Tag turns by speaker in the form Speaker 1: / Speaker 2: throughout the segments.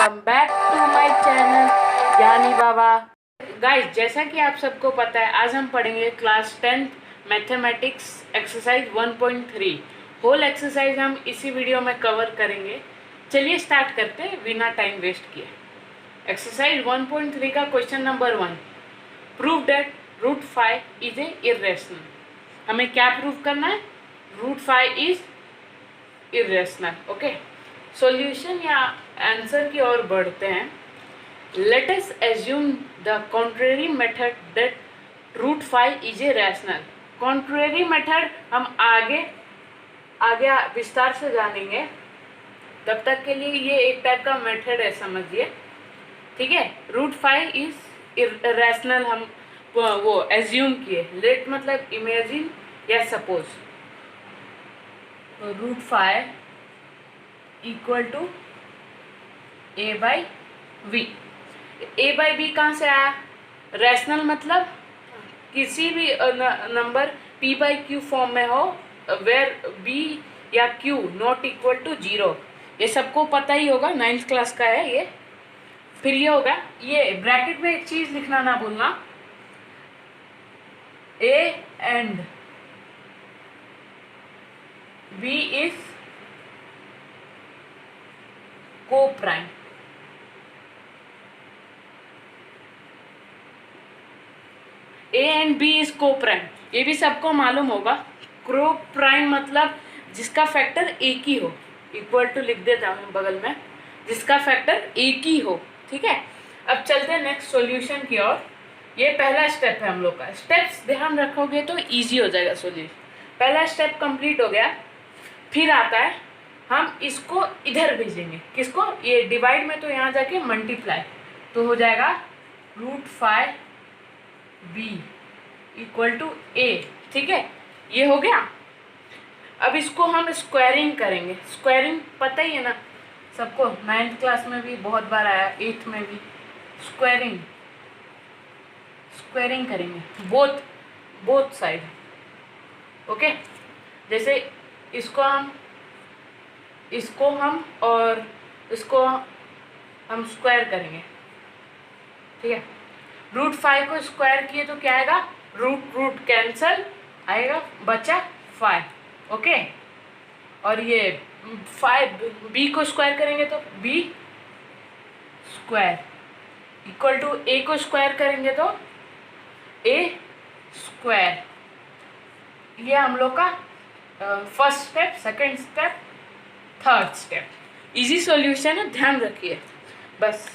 Speaker 1: Welcome back to my channel Gyani Baba. Guys, जैसा कि आप सबको पता है, आज हम पढ़ेंगे class 10th mathematics exercise 1.3। Whole exercise हम इसी वीडियो में कवर करेंगे। चलिए स्टार्ट करते हैं बिना टाइम वेस्ट किए। एक्सरसाइज 1.3 का question number 1, prove that root 5 is a irrational. हमें क्या प्रूव करना है? Root 5 is irrational. Okay, solution या आंसर की ओर बढ़ते हैं। Let us assume the contrary method that root 5 is a rational. Contrary method हम आगे विस्तार से जानेंगे, तब तक के लिए ये एक टाइप का मेथड है, समझिए। ठीक है, रूट 5 इज रैशनल हम वो एज्यूम किए। लेट मतलब इमेजिन या suppose root 5 equal to a by b. A by b कहाँ से आया? रैशनल मतलब किसी भी number p by q form में हो, वेयर बी या क्यू नॉट इक्वल टू 0। ये सबको पता ही होगा, 9th क्लास का है ये। फिर ये होगा, ये ब्रैकेट में एक चीज लिखना ना भूलना, a and b is coprime. A and b is coprime, ये भी सबको मालूम होगा। को प्राइम मतलब जिसका फैक्टर एक ही हो, इक्वल टू लिख देता हूँ बगल में, जिसका फैक्टर एक ही हो। ठीक है, अब चलते हैं नेक्स्ट सॉल्यूशन की ओर। ये पहला स्टेप है हम लोग का। स्टेप्स ध्यान रखोगे तो इजी हो जाएगा सॉल्यूशन। पहला स्टेप कंप्लीट हो गया, फिर आता है हम इसको इधर भेजेंगे। किसको? ये डिवाइड में, तो यहाँ जाके मल्टीप्लाई, तो हो जाएगा रूट 5 बी इक्वल टू ए। ठीक है, ये हो गया। अब इसको हम स्क्वायरिंग करेंगे। स्क्वायरिंग पता ही है ना सबको, 9th क्लास में भी बहुत बार आया, 8th में भी। स्क्वायरिंग करेंगे बोथ साइड। ओके, जैसे इसको हम और इसको हम स्क्वायर करेंगे। ठीक है, रूट 5 को स्क्वायर किए तो क्या आएगा? रूट कैंसल आएगा, बचा 5। ओके, और ये 5 बी को स्क्वायर करेंगे तो बी स्क्वायर इक्वल टू ए को स्क्वायर करेंगे तो ए स्क्वायर। ये हम लोग का first step, second step, third step. Easy solution है, ध्यान रखिए बस।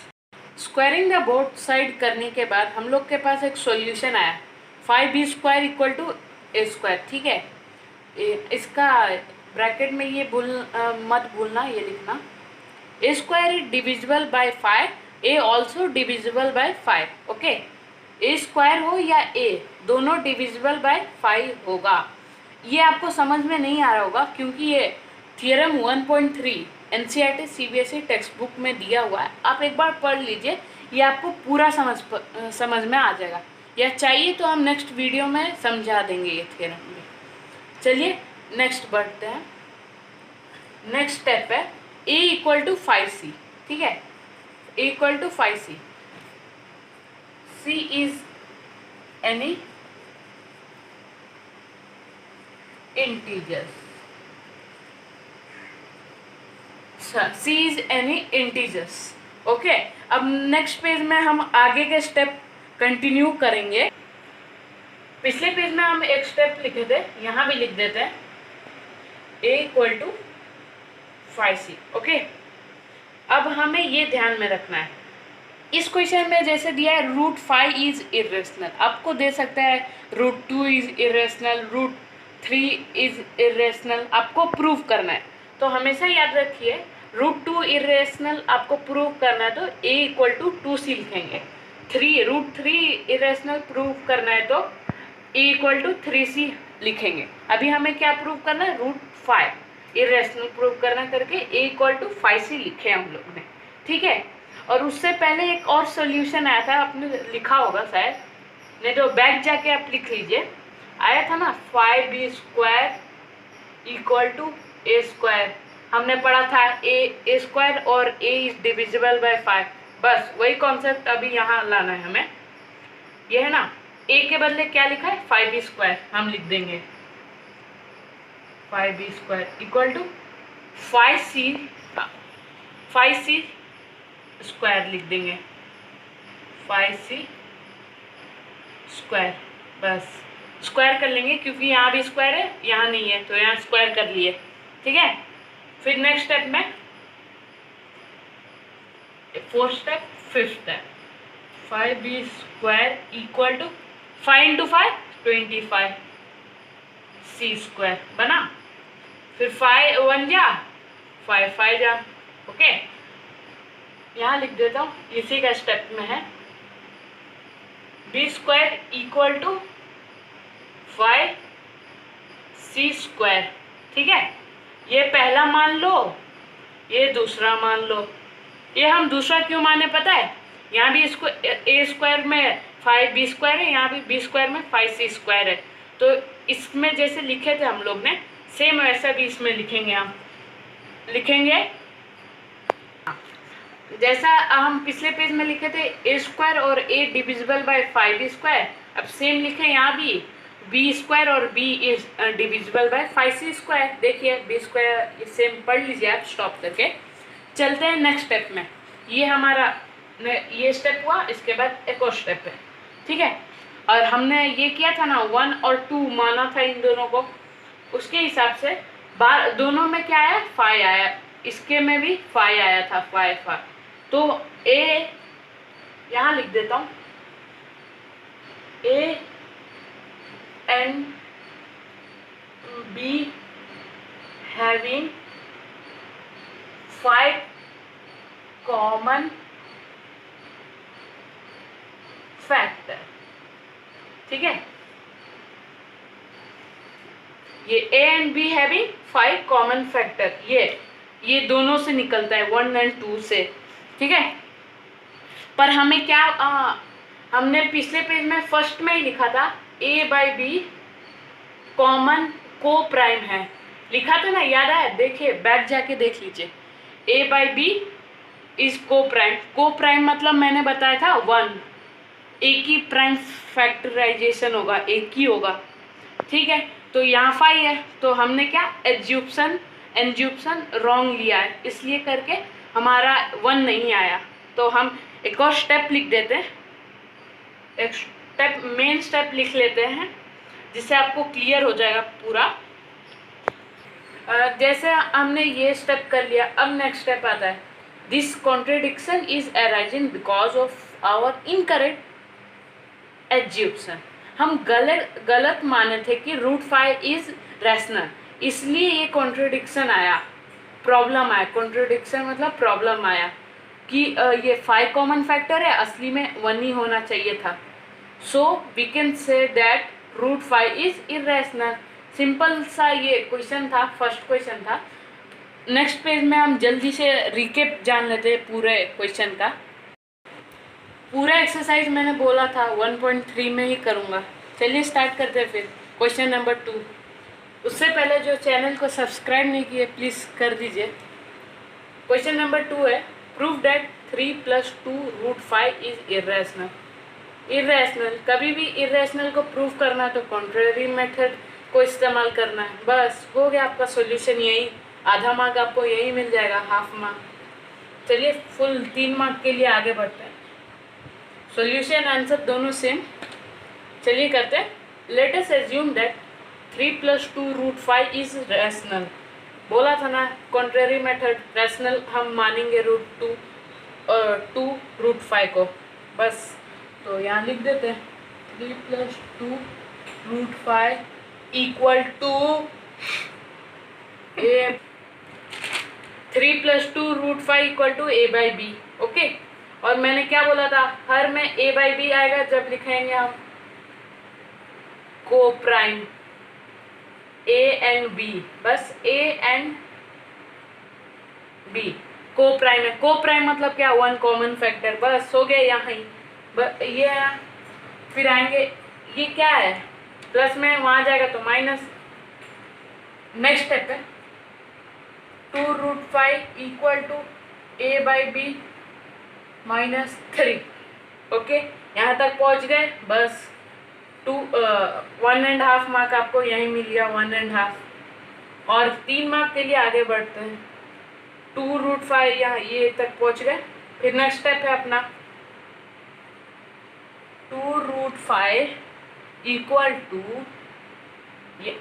Speaker 1: स्क्वायरिंग द बोथ साइड करने के बाद हम लोग के पास एक सॉल्यूशन आया, 5b square equal to a square. ठीक है, इसका ब्रैकेट में ये मत भूलना, ये लिखना, A square is divisible by 5, A also divisible by 5। Okay, A square हो या ए, दोनों डिविजिबल बाय 5 होगा। ये आपको समझ में नहीं आ रहा होगा क्योंकि ये theorem 1.3 NCERT CBSE text book में दिया हुआ है। आप एक बार पढ़ लीजिए, ये आपको पूरा समझ में आ जाएगा। या चाहिए तो हम नेक्स्ट वीडियो में समझा देंगे ये थियरम भी। चलिए नेक्स्ट बढ़ते हैं। नेक्स्ट स्टेप है ए इक्वल टू 5c। ठीक है, A equal to 5c, C is any integers. C is any integers। Okay, अब नेक्स्ट पेज में हम आगे के स्टेप कंटिन्यू करेंगे। पिछले पेज में हम एक स्टेप लिखे थे, यहाँ भी लिख देते हैं, a equal to 5c। Okay, अब हमें ये ध्यान में रखना है, इस क्वेश्चन में जैसे दिया है रूट 5 इज इरेशनल, आपको दे सकता है root 2 is irrational, root 3 is irrational, आपको प्रूव करना है। तो हमेशा याद रखिए, रूट 2 इरेशनल आपको प्रूव करना है तो a इक्वल टू 2c लिखेंगे। रूट 3 इरेशनल प्रूव करना है तो a इक्वल टू 3c लिखेंगे। अभी हमें क्या प्रूव करना है? रूट 5 इरेशनल प्रूव करना करके a इक्वल टू 5c लिखे हम लोग ने। ठीक है, और उससे पहले एक और सॉल्यूशन आया था, आपने लिखा होगा शायद, नहीं तो बैक जाके आप लिख लीजिए। आया था ना 5b square equal to a square. हमने पढ़ा था ए स्क्वायर और ए इज डिविजिबल बाय 5, बस वही कॉन्सेप्ट अभी यहाँ लाना है हमें। ये है ना, ए के बदले क्या लिखा है 5b स्क्वायर, हम लिख देंगे 5b square equal to 5c square लिख देंगे 5c स्क्वायर, बस स्क्वायर कर लेंगे क्योंकि यहाँ भी स्क्वायर है यहाँ नहीं है, तो यहाँ स्क्वायर कर लिए, ठीक है। फिर नेक्स्ट स्टेप में, fourth step, fifth step, 5b square equal to 5 into 5 25 c square बना। फिर 5 1 जा 5 5 जा, ओके। यहाँ लिख देता हूँ, इसी का स्टेप में है b square equal to 5c square, ठीक है। ये पहला मान लो, ये दूसरा मान लो। ये हम दूसरा क्यों माने पता है, यहाँ भी इसको ए स्क्वायर में 5b स्क्वायर है, यहाँ भी b स्क्वायर में 5c स्क्वायर है, तो इसमें जैसे लिखे थे हम लोग ने सेम वैसा भी इसमें लिखेंगे। हम लिखेंगे जैसा हम पिछले पेज में लिखे थे ए स्क्वायर और ए डिविजिबल बाय 5b स्क्वायर, अब सेम लिखे यहाँ भी b स्क्वायर और b is divisible bye 5c square. देखिए b स्क्वायर सेम पढ़ लीजिए आप स्टॉप करके। चलते हैं नेक्स्ट स्टेप में, ये हमारा ये स्टेप हुआ, इसके बाद एक और स्टेप है, ठीक है। और हमने ये किया था ना 1 और 2 माना था इन दोनों को, उसके हिसाब से दोनों में क्या आया 5 आया, इसके में भी 5 आया था 5। तो ए यहाँ लिख देता हूँ ए and be having 5 common factor, ठीक है। ये ए and be having 5 common factor, ये दोनों से निकलता है 1 और 2 से, ठीक है। पर हमें क्या हमने पिछले पेज में फर्स्ट में ही लिखा था ए बाई बी कॉमन को प्राइम है, लिखा था ना, याद आया? देखिए बैक जाके देख लीजिए, ए बाई बी इज को प्राइम मतलब मैंने बताया था 1, एक ही प्राइम फैक्टराइजेशन होगा, एक ही होगा, ठीक है। तो यहाँ 5 है, तो हमने क्या एज्यूप्शन रॉन्ग लिया है, इसलिए करके हमारा 1 नहीं आया। तो हम एक और स्टेप लिख देते हैं, एक स्टेप मेन स्टेप लिख लेते हैं जिससे आपको क्लियर हो जाएगा पूरा। जैसे हमने ये स्टेप कर लिया, अब नेक्स्ट स्टेप आता है this contradiction is arising because of our incorrect assumption. हम गलत माने थे कि √5 इज रैशनल, इसलिए ये कॉन्ट्रडिक्शन आया, प्रॉब्लम आया। कॉन्ट्रडिक्शन मतलब प्रॉब्लम आया कि ये 5 कॉमन फैक्टर है, असली में 1 ही होना चाहिए था। So we can say that √5 is irrational. Simple सा ये क्वेश्चन था, फर्स्ट क्वेश्चन था। नेक्स्ट पेज में हम जल्दी से रिकेप जान लेते हैं पूरे क्वेश्चन का। पूरा एक्सरसाइज मैंने बोला था 1.3 में ही करूँगा। चलिए स्टार्ट करते हैं फिर क्वेश्चन नंबर 2। उससे पहले जो चैनल को सब्सक्राइब नहीं किए प्लीज़ कर दीजिए। क्वेश्चन नंबर 2 है prove that 3 + 2 √5 is irrational. Irrational, कभी भी इरेशनल को प्रूव करना है तो कॉन्ट्रेरी मेथड को इस्तेमाल करना है, बस हो गया आपका सॉल्यूशन। यही आधा मार्क आपको यही मिल जाएगा, हाफ मार्क। चलिए फुल 3 मार्क के लिए आगे बढ़ते हैं। सॉल्यूशन आंसर दोनों सेम। चलिए करते हैं। Let us assume that 3 + 2 √5 is rational. बोला था ना कॉन्ट्रेरी मेथड रैशनल हम मानेंगे √2 और 2 √5 को, बस। तो यहाँ लिख देते हैं 3 + 2 √5 equal to a, 3 + 2 √5 equal to a/b, okay. और मैंने क्या बोला था, हर में a/b आएगा जब लिखेंगे हम को प्राइम a एंड b, बस a एंड b को प्राइम है। को प्राइम मतलब क्या, 1 कॉमन फैक्टर, बस हो गया यहाँ ही। ये फिर आएंगे, ये क्या है प्लस में वहाँ जाएगा तो माइनस। नेक्स्ट स्टेप है 2√5 इक्वल टू a/b -3। ओके, यहाँ तक पहुँच गए, बस 1.5 मार्क आपको यहीं मिल गया, 1.5। और 3 मार्क के लिए आगे बढ़ते हैं। 2√5 यहाँ ये तक पहुँच गए। फिर नेक्स्ट स्टेप है अपना 2√5 इक्वल टू,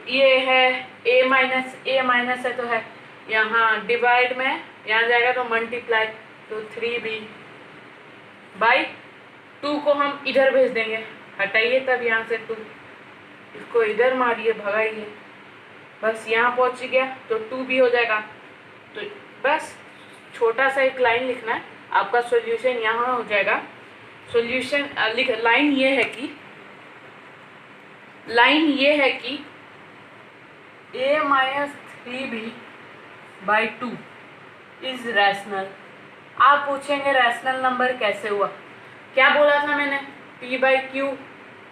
Speaker 1: ये है a माइनस है तो है यहाँ डिवाइड में, यहाँ जाएगा तो मल्टीप्लाई, तो 3b बाई 2 को हम इधर भेज देंगे, हटाइए तब यहाँ से 2, इसको इधर मारिए, भगाइए, बस यहाँ पहुँच गया तो 2b हो जाएगा। तो बस छोटा सा एक लाइन लिखना है, आपका सॉल्यूशन यहाँ हो जाएगा। सॉल्यूशन लाइन ये है कि a-3b/2 इज रैशनल। आप पूछेंगे रैशनल नंबर कैसे हुआ? क्या बोला था मैंने? p/q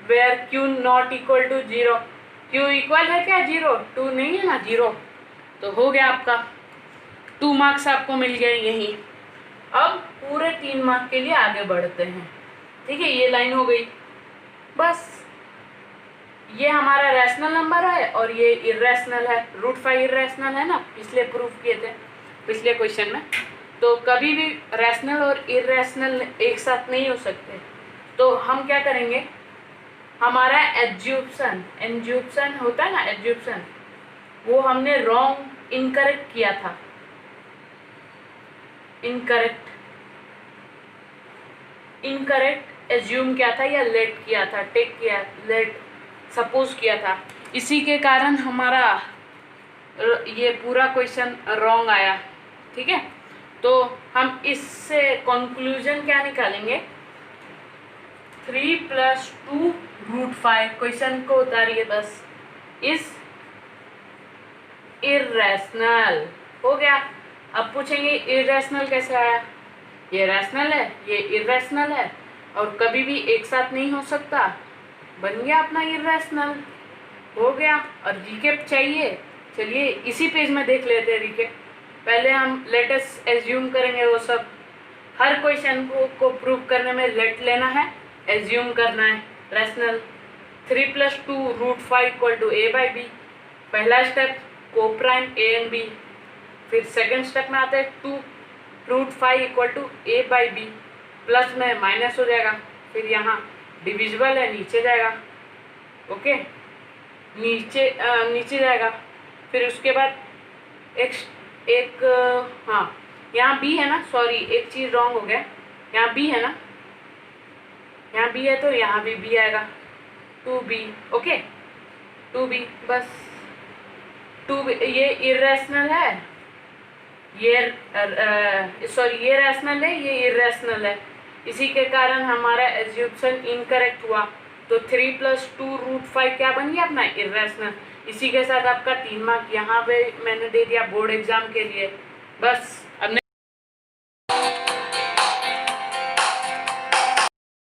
Speaker 1: where q not equal to 0। q equal है क्या 0? 2 नहीं है ना, 0। तो हो गया आपका 2 मार्क्स आपको मिल गए यहीं। अब पूरे 3 मार्क के लिए आगे बढ़ते हैं। ठीक है, ये लाइन हो गई। बस ये हमारा रैशनल नंबर है और ये इर्रेशनल है। √5 इर्रेशनल है ना, पिछले प्रूफ किए थे पिछले क्वेश्चन में। तो कभी भी रैशनल और इर्रेशनल एक साथ नहीं हो सकते। तो हम क्या करेंगे, हमारा एज्यूप्शन होता है ना, एज्यूप्शन, वो हमने रॉन्ग इनकरेक्ट किया था। इनकरेक्ट एज्यूम किया था या लेट सपोज किया था। इसी के कारण हमारा ये पूरा क्वेश्चन रॉन्ग आया। ठीक है, तो हम इससे कंक्लूजन क्या निकालेंगे? 3 + 2√5 क्वेश्चन को उतारिए बस, इज इर्रेशनल। हो गया। अब पूछेंगे इर्रेशनल कैसे आया? ये रैशनल है, ये इर्रेशनल है और कभी भी एक साथ नहीं हो सकता, बन गया अपना इर्रेशनल। हो गया। और रिकेप चाहिए, चलिए इसी पेज में देख लेते हैं रिकेप। पहले हम लेटेस्ट एज्यूम करेंगे वो सब। हर क्वेश्चन को प्रूव करने में लेट लेना है, एज्यूम करना है रैशनल। 3 + 2√5 इक्वल टू a/b, पहला step coprime a and b। फिर सेकंड स्टेप में आते हैं 2√5 इक्वल टू a/b, प्लस में माइनस हो जाएगा, फिर यहाँ डिविजिबल है, नीचे जाएगा। ओके, नीचे जाएगा। फिर उसके बाद हाँ यहाँ b है ना, सॉरी एक चीज़ रॉन्ग हो गया, यहाँ b है ना, यहाँ b है तो यहाँ भी b आएगा, 2b। ओके, 2b, बस 2b। ये इर्रेशनल है, ये रैशनल है, ये इर्रेशनल है। इसी के कारण हमारा एज्यूप्शन इनकरेक्ट हुआ। तो 3 + 2√5 क्या बन गया अपना? इर्रेशनल। इसी के साथ आपका 3 मार्क यहाँ पे मैंने दे दिया बोर्ड एग्जाम के लिए। बस अब